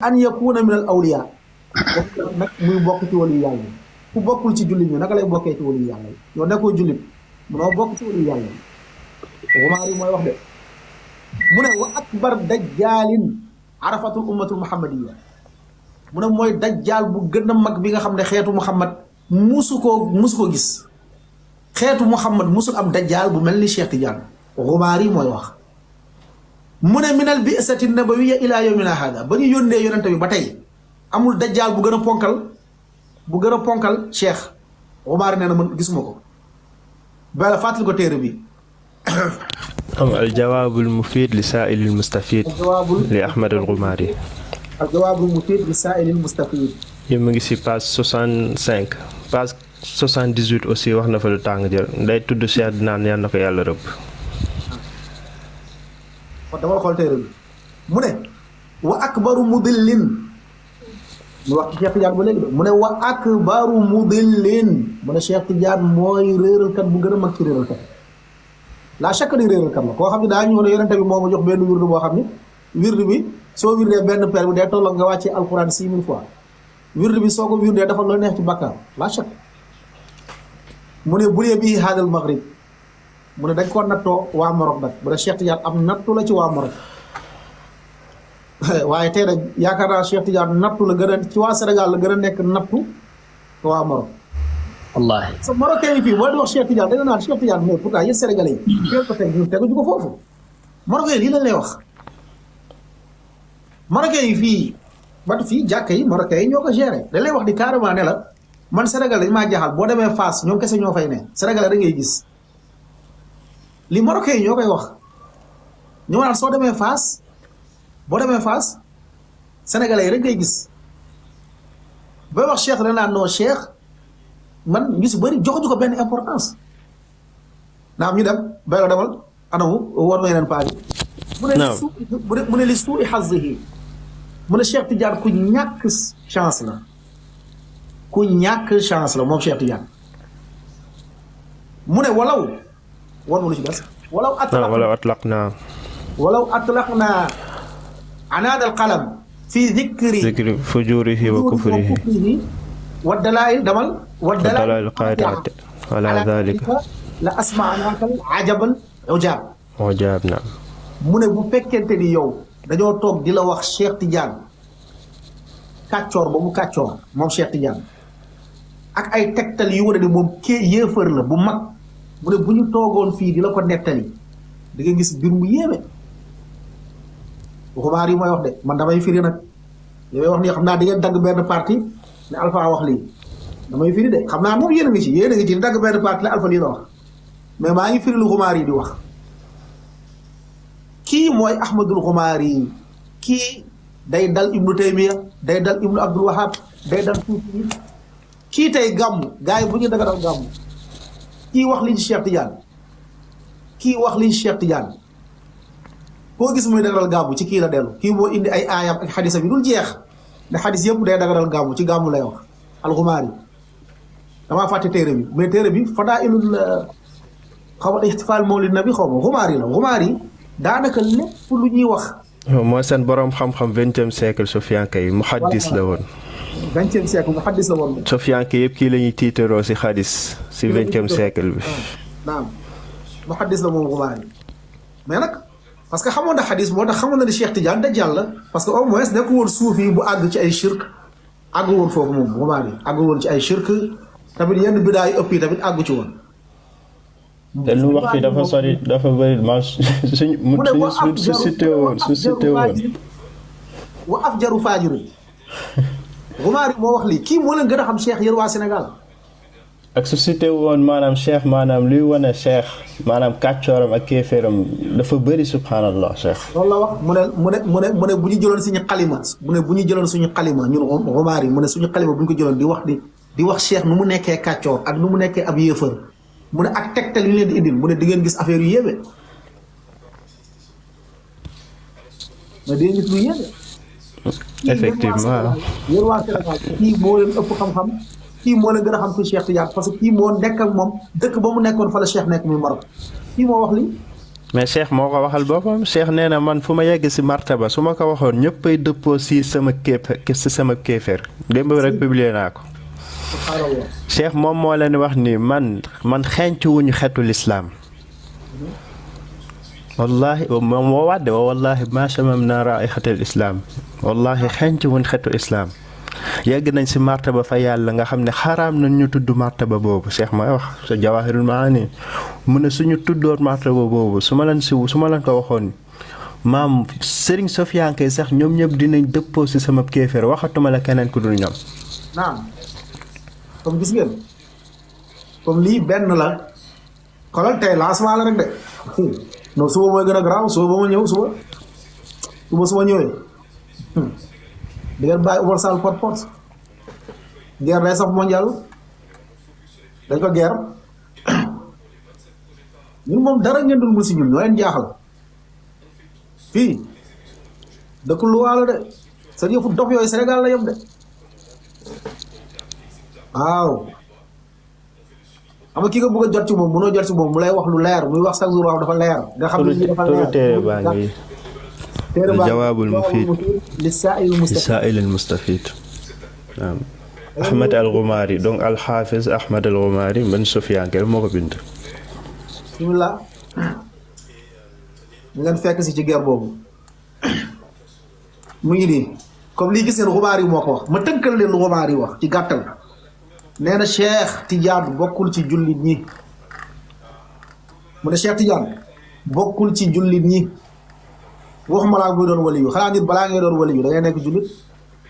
an yakuna min al awliya nag muy bokk ci wali yàlla ku bokkul ci jullit ñi naka lay bokkee ci wali yàlla yow nekkoo jullit munoo bokk ci wali yàlla Xumaari mooy wax de mu ne wa akbar dajjaalin arafatul ummatul muhammadiya mu ne mooy dajjaal bu gën a mag bi nga xam ne xeetu Muhammad musu ko gis xeetu Muhammad musul am dajjaal bu mel ni Cheikh Tidiane Xumaari mooy wax mu ne minal bi'sati nabawiyya ilaa yawmina haada ba ñu yónnee yonente bi ba tey amul dajjaal bu gën a ponkal Cheikh Xumaari nee na man gisuma ko bala fàttali ko téere bi aljawaabul mufiid li saa'ilil mustafiid li Ahmad al-Xumaari. aljawaabul mufiid li saa'ilil mustafiid. mu ngi si page 65 page 78 aussi wax na fa lu tàng jël day tudd Cheikh di naan yal na ko yàlla rëbb. kon dama xool téere bi mu ne wa akbaru mudillin mu wax Cheikh Tidiane ba léegi de mu ne wa akbaru mudillin mu ne Cheikh Tidiane mooy réeralkat bu gën a mag ci réeralkat la chaque ni réeralkat la koo xam ne daa ñëw ne yonente bi moo ma jox benn wirdu boo xam ne wirdu bi soo wirdee benn per bi day tolloo nga wàccee alquran 6000 fois wirdu bi soo ko wirdee dafa loo neex ci bàkkaar la chaque mu ne bu dee bii haadal maghrib mu ne dañ ko nattoo waa Maroc nag bu dee Cheikh Tidiane am nattu la ci waa Maroc waaye tey nag yaakaar naa Cheikh Tidiane nattu la gën a ci waa Sénégal la gën a nekk nattu ko waa Maroc. wallaahi. sa Marocain yi fii boo di wax Cheikh Tidiane dañu naan Cheikh Tidiane mais pourtant yéen Sénégalais yi. teel ko teg ñu teguñu ko foofu. Marocain yi lii lañ lay wax. Marocain yi fii ba fii jàkka yi Marocain yi ñoo ko géré dañ lay wax di carrément ne la man Sénégal dañ maa jaaxal boo demee Fass ñoom kese ñoo fay ne Sénégalais da ngay gis. li Marocain yi ñoo koy wax ñoo naan soo demee Fass boo demee Fass sénégalais yi rek ngay gis booy wax Cheikh da naan non Cheikh man ñu si bëri joxuñu ko benn importance naam ñu dem béy la demal anamu war na yeneen paa yi. mu ne li suu'i hazzihi mu ne Cheikh Tidiane ku ñàkk chance la ku ñàkk chance la moom Cheikh Tidiane mu ne walaw. war ma lu ci des walaw atlaqnaa anaad alqalam fi dikri fujurihi wa kufrihi wa dalaa'il damal wa dalaa'il qaati'ati ala dhalika la asma'naaka ajabal ujaab naam mu ne bu fekkente ni yow dañoo toog di la wax Cheikh Tidiane kàccoor ba mu kàccoor moom Cheikh Tidiane ak ay tegtal yu wane ni moom yéefar la bu mag mu ne bu ñu toogoon fii di la ko nettali di nga gis mbir mu yéeme Xumaari yi mooy wax de man damay firi nag li may wax nii xam naa di ngeen dagg benn parti ne Alpha wax lii damay firi de xam naa moom yéen a ngi ci di dagg benn parti ne Alpha lii la wax mais maa ngi firi lu Xumaari yi di wax kii mooy Ahmadul Xumaari yi kii day dal Ibnu Taymiya day dal Ibnu Abdul Wahab day dal Suufi kii tey gàmmu gars yi bu ñu daga dal gàmmu kii wax li ci Cheikh Tidiane koo gis muy dagaral gàmmu ci kii la dellu kii moo indi ay aayam ak xadisam yi dul jeex ne xadis yëpp day dagaral gàmmu ci gàmmu lay wax alxumaari damaa fàtte téere bi mais téere bi fadaa'ilul xaw ma ixtifaal mawlid nabi xaw ma xumaari la xumaari daanaka lépp lu ñuy wax. mooy seen borom xam-xam 20e siècle Sofianke yi muhaddis la woon. 20e siècle muhaddis la woon. Sofianke yëpp kii la ñuy tiitaroo si xadis si 20e siècle bi. naam muhaddis la moom xumaari mais nag. parce que xamoon na xadis moo tax xamoon na ni Cheikh Tidiane dajjal la parce que au moins nekku woon suufi bu àgg ci ay shirk àggu woon foofu moom xumaar yi àggu woon ci ay shirk tamit yenn bidaa yu ëpp yi tamit àggu ci woon. te lu wax fi dafa sori dafa bëri ma su cité woon wa afjaru faajiru xumaar yi moo wax lii kii moo leen gën a xam Cheikh yéen waa Sénégal. ak su cité woon maanaam Cheikh maanaam luy wane Cheikh maanaam kàccooram ak kéeféeram dafa bëri subhanallah Cheikh. loolu la wax mu ne bu ñu jëloon suñu xalima bu ñu jëloon suñu xalima ñun xumaar yi mu ne suñu xalima bu ñu ko jëloon di wax Cheikh nu mu nekkee kàccoor ak nu mu nekkee ab yéefar mu ne ak tegtal yu leen di indil mu ne di ngeen gis affaire yu yéeme. mais di ngeen gis lu yéeme. effectivement yéen waa Sénégal kii moo leen ëpp xam-xam. kii moo leen gën a xam ci Cheikh Tidiane parce que kii moo nekk ak moom dëkk ba mu nekkoon fa la Cheikh nekk muy Maroc kii moo wax li mais Cheikh moo ko waxal boppam Cheikh nee na man fu ma yegg si martaba su ma ko waxoon ñëppay dëppoo si sama kéeféer démb rek publier naa ko. subhanallah. Cheikh moom moo leen wax ni man xenc wuñu xetu lislaam wallahi moom moo wàdde wa wallahi ma shamamna raixatal islaam wallahi xenc wuñ xetu islaam yegg nañ si martaba fa yàlla nga xam ne xaraam nañ ñu tudd martaba boobu Cheikh may wax sa jawahirul maani mu ne suñu tuddoon martaba boobu su ma leen ko waxoon maam Serigne Sofianke sax ñoom ñëpp dinañ dëppoo si sama kéeféer waxatuma la keneen ku dul ñoom. naam comme gis ngeen comme lii benn la xoolal tey lancement la rek de non suba mooy gën a garaaw suba ba ma ñëw suba su ma ñëwee di ngeen bàyyi Oumar Sall porte porte guerre day saf mondial dañ ko guerre ñun moom dara ngeen dul mu si ñun ñoo leen jaaxal fii dëkk luwaa la de sa yëfu dof yooyu Sénégal la yem de waaw xam nga ki nga bëgg a jot ci moom mënoo jot ci moom mu lay wax lu leer muy wax chaque jour wax dafa leer nga xam ne dafa leer téere baa ngi jawaabul mufiid li saa'ilil mustafid waaw Ahmad al-Ghumari donc al-Hafiz Ahmad al-Ghumari man Sofianke moo ko bind. bismillah ngeen fekk si ci guerre boobu mu ngi nii comme lii gis ngeen Ghumari moo ko wax ma tënkal leen lu Ghumari wax ci gàttal nee na Cheikh Tidiane bokkul ci jullit ñi mu ne Cheikh Tidiane bokkul ci jullit ñi waxuma laa muy doon waliyu xanaa nit balaa ngay doon waliyu da ngay nekk jullit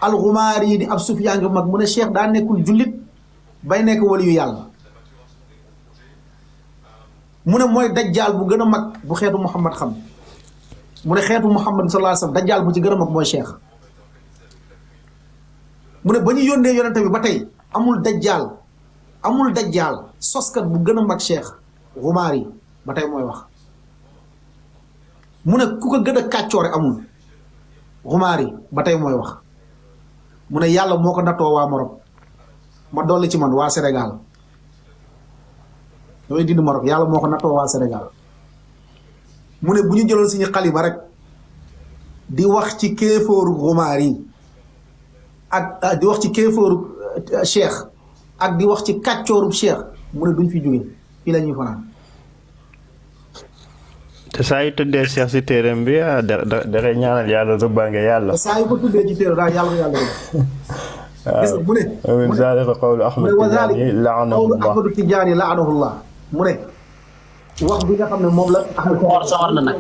al-Ghumari yi di ab Sufyaan mag mu ne Cheikh daa nekkul jullit bay nekk waliyu yàlla mu ne mooy dajjaal bu gën a mag bu xeetu Muhammad xam mu ne xeetu Muhammad sallallahu alayhi wasallam dajjaal bu ci gën a mag mooy Cheikh mu ne ba ñu yónnee yonente bi ba tey amul dajjaal soskat bu gën a mag Cheikh Ghumari ba tey mooy wax mu ne ku ko gën a kàccoore amul Ghumari ba tey mooy wax mu ne yàlla moo ko nattoo waa Maroc ma dolli ci man waa Sénégal damay dindi Maroc yàlla moo ko nattoo waa Sénégal mu ne bu ñu jëloon suñu xalima rek di wax ci kéefóoru Ghumari ak di wax ci kéefóoru Cheikh ak di wax ci kàccooru Cheikh mu ne duñ fi jóge fii la ñuy fanaan te saa yu tuddee Cheikh si téeram bi da ñaanal yàlla rëbbaange yàlla. te saa yu ko tuddee ci téeram daal yàlla yàlla gis nga mu ne. min zaalika qawlu Ahmad Tijaani la'anahullah mu ne wax bi nga xam ne moom la. sawar na nag.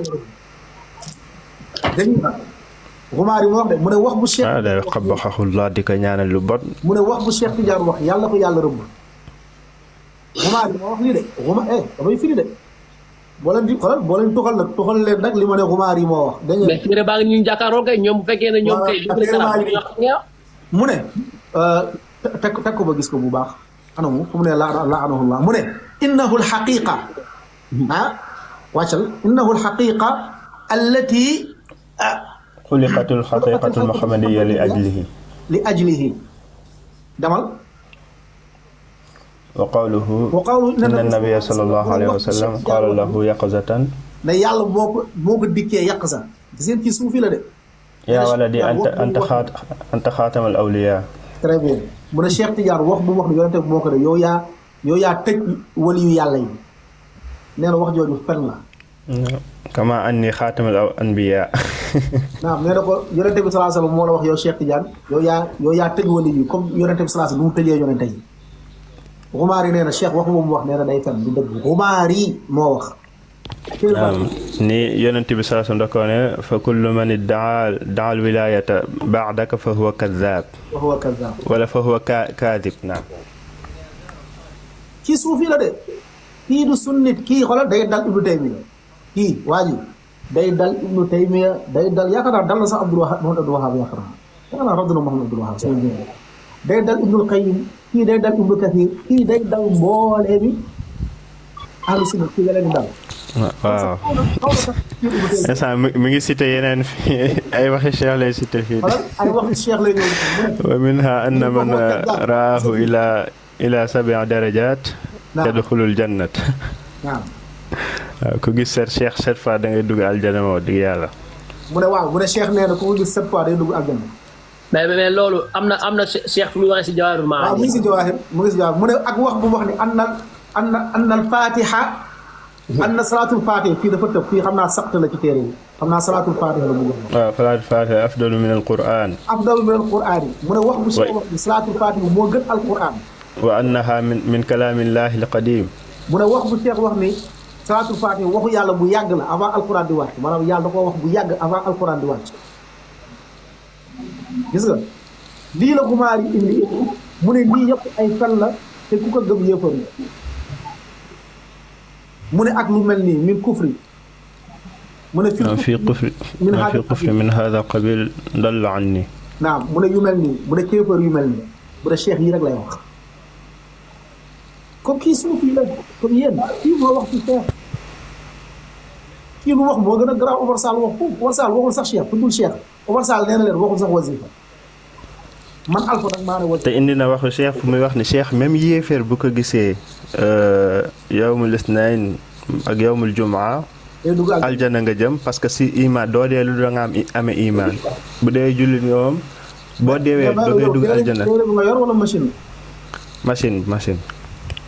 dégg nga Ghumari moo wax de mu ne wax bu Cheikh. day xabaxahullah di ko ñaanal lu bon. mu ne wax bu Cheikh Tidiane wax yàlla ko yàlla rëbb. Ghumari moo wax lii de damay firi de. boo leen di xoolal boo leen tuxal leen nag li ma ne Ghumari moo wax. dégg nga mais téere baa ngi ñu jàkkaarloo kay ñoom bu fekkee ne ñoom kay. mu ne teg ko ba gis ko bu baax anamu fu mu ne la'anahullah mu ne innahu al-haqiqa wàccal innahu al-haqiqa allati xuliqatul xaqiqatul muhammadiyya li ajlihi demal wa qawluhu inna nabiyya sallallahu alayhi wa sallam qaala lahu yaqzatan ne yàlla moo ko dikkee yaqza seen ci suufi la de yaa waladi anta xaatamal awliyaa. très bien mu ne Cheikh Tidiane wax bu mu wax ne yonente bi moo ko de yow yaa tëj waliyu yàlla yi nee na wax jooju fen la. kama anni xaatamal anbiyaa. naam nee na ko yonente bi sallallahu alayhi wasallam moo la wax yow Cheikh Tidiane yow yaa tëj waliyu comme yonente bi sallallahu alayhi wasallam nu mu tëjee yonente yi. Ghumari nee na Cheikh wax boobu mu wax nee na day fen du dëgg Ghumari moo wax. ni yonent bi saa su ndokoo ne fa kullu man iddaa al wilayata ba'daka fa huwa kaddaab wala fa huwa kaadib naam kii suufi la de kii du sunnit kii xoolal day dal Ibnu Taymiya kii waa ji day dal Ibnu Taymiya day dal yaakaar naa dal na sax Muhammad Abdul Wahhab yaakaar naa radd na Muhammad Abdul Wahhab day dal Ibnul Qayyim kii day dal Ibnu Kathir kii day dal mboolee bi ahlu sunna kii la leen dal. waaw instant mi ngi cité yeneen fii ay waxi Cheikh lay cité fii. ay waxi Cheikh lay ñëw. wa minha anna man raahu ila 7 darajat yadxulul jannat waaw ku gis Cheikh 7 fois da ngay dugg aljana moo dëgg yàlla. mu ne waaw mu ne Cheikh nee na ku ko gis 7 fois day dugg àjjana. mais loolu am na Cheikh fi muy waxee si Jawaahirul Maani. waaw mu ngi si Jawaahir mu ne ak wax bu mu wax ni annal fatiha anna salaatul fatiha fii dafa tëb fii xam naa saqt la ci téere yi xam naa salaatul fatiha la bëgg wax. waaw salaatul fatiha afdalu min alquran. afdalu min alquran yi mu ne wax bu Cheikh wax ni salaatul fatiha moo gën alquran. wa annaha min kalaamillahi alqadim. mu ne wax bu Cheikh wax ni salaatul fatiha waxu yàlla bu yàgg la avant alquran di wàcc maanaam yàlla da koo wax bu yàgg avant alquran di wàcc. gis nga lii la Xumaari indi mu ne lii yëpp ay fen la te ku ko gëm yëfar la mu ne ak lu mel nii min kufri mu ne fi kufri min hada qabil dalla anni. naam mu ne yu mel nii bu dee kéefar yu mel nii bu dee cheikh yi rek lay wax comme kii suuf yi la comme yéen kii moo wax ci cheikh kii lu wax moo gën a garaaw Omar Sall wax foofu Omar Sall waxul sax cheikh ku dul cheikh Omar Sall nee na leen waxul sax wasifa man Alpha nag maa ne wasifa. te indi na waxu cheikh fu muy wax ni cheikh même yéeféer bu ko gisee yawmul isnayn ak yawmul jumaa aljana nga jëm parce que si iman doo dee lu da nga amee iman bu dee jullit nga moom boo deewee da ngay dugg aljana. nga yor wala machine. machine.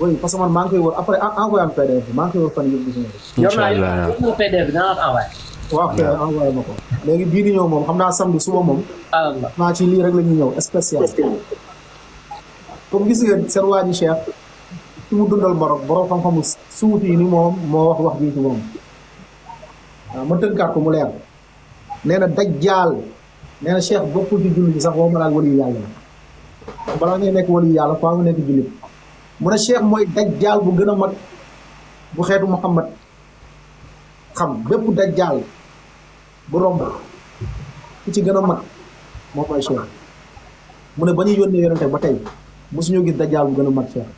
oui parce que man maa ngi koy wër après envoyé am PDF maa ngi koy wër fan yëpp gis nga. incha allah yor naa PDF dinaa la envoyé. waaw kay envoyé ma ko. léegi bii di ñëw moom xam naa samedi suba moom. naa ci lii rek la ñuy ñëw spécial. comme gis nga seen waa ji Cheikh ci mu dundal Maroc borom xam-xamu suuf yi ni moom moo wax bii ci moom. waaw ma tënkaat ko mu leer nee na dajjaal nee na Cheikh bokkul ci jullit bi sax boo mën a wali yàlla la balaa ngay nekk wali yàlla faa nga nekk jullit mu ne Cheikh mooy dajjaal bu gën a mag bu xeetu Muhammad xam bépp dajjaal bu romb ku ci gën a mag moom mooy Cheikh mu ne ba ñuy yónnee yonente ba tey mosuñoo gis dajjaal bu gën a mag Cheikh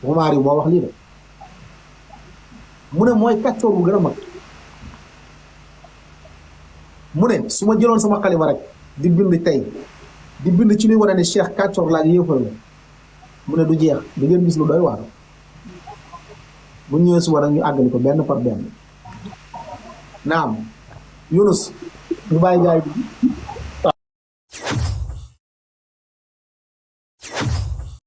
Xumaar yi moo wax lii de mu ne mooy kàccoor bu gën a mag mu ne su ma jëloon sama xalima rek di bind tey di bind ci luy wane ne Cheikh kàccoor laa yéefar la mu ne du jeex di ngeen gis lu doy waar bu ñëwee suba nag ñu àggali ko benn par benn naam Yunus ñu bàyyi gaay bi